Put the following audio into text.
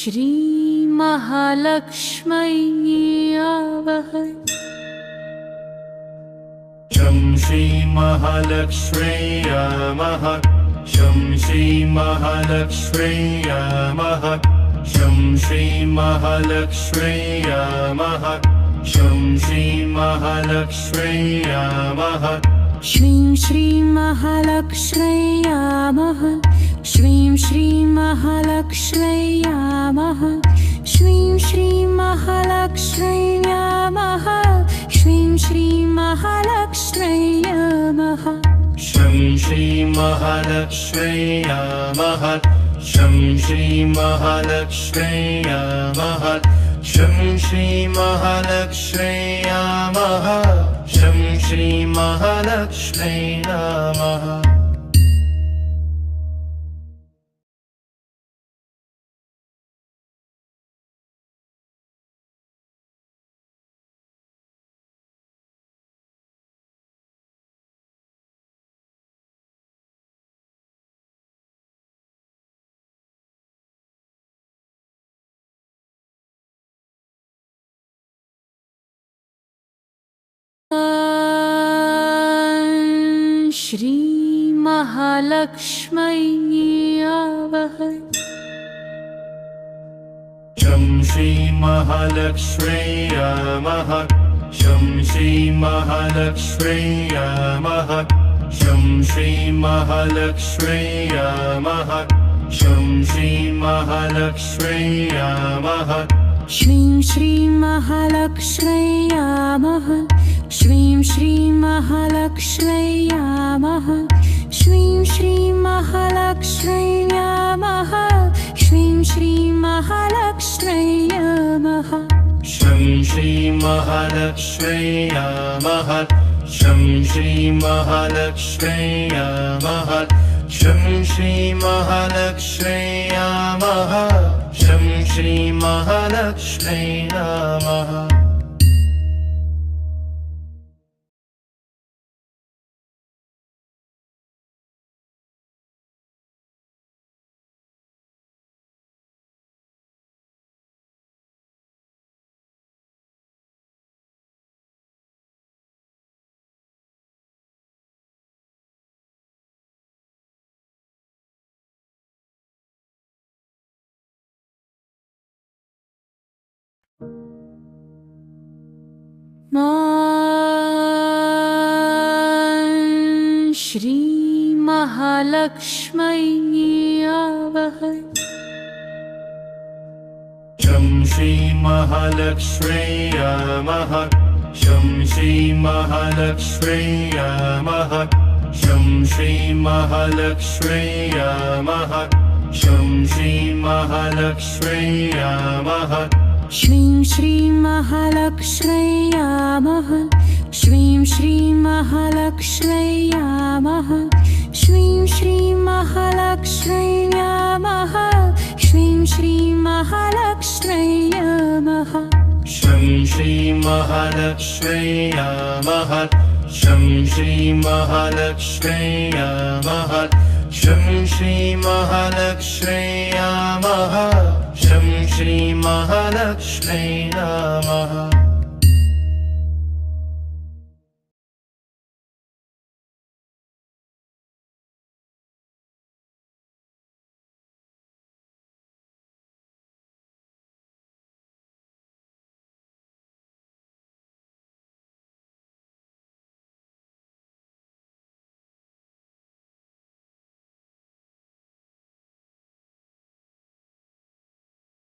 श्री महालक्ष्म्यै आवहै। शं श्री महालक्ष्म्यै नमः। शं श्री महालक्ष्म्यै नमः। शं श्री महालक्ष्म्यै नमः। शं श्री महालक्ष्म्यै नमः। श्रीं श्री महालक्ष्म्यै नमः। श्रीं श्री महालक्ष्म्यै नमः। श्रीं श्री महालक्ष्म्यै नमः। श्रीं श्री महालक्ष्म्यै नमः। शं श्री महालक्ष्म्यै नमः। शं श्री महालक्ष्म्यै नमः। शं श्री महालक्ष्म्यै नमः। शं श्री महालक्ष्म्यै नमः। श्री महालक्ष्म्यै आवहै। शं श्री महालक्ष्म्यै नमः। शं श्री महालक्ष्म्यै नमः। शं श्री महालक्ष्म्यै नमः। शं श्री महालक्ष्म्यै नमः। श्रीं श्री महालक्ष्म्यै नमः। श्रीं श्री महालक्ष्म्यै नमः। श्रीं श्री महालक्ष्म्यै नमः। श्रीं श्री महालक्ष्म्यै नमः। शं श्री महालक्ष्म्यै नमः। शं श्री महालक्ष्म्यै नमः। शं श्री महालक्ष्म्यै नमः। शं श्री महालक्ष्म्यै नमः। श्री महालक्ष्म्यै आवहै। शं श्री महालक्ष्म्यै नमः। शं श्री महालक्ष्म्यै नमः। शं श्री महालक्ष्म्यै नमः। शं श्री महालक्ष्म्यै नमः। श्रीं श्री महालक्ष्म्यै नमः। श्रीं श्री महालक्ष्म्यै नमः। श्रीं श्री महालक्ष्म्यै नमः। श्रीं श्री महालक्ष्म्यै नमः। शं श्री महालक्ष्म्यै नमः। शं श्री महालक्ष्म्यै नमः। शं श्री महालक्ष्म्यै नमः। शं श्री महालक्ष्म्यै नमः।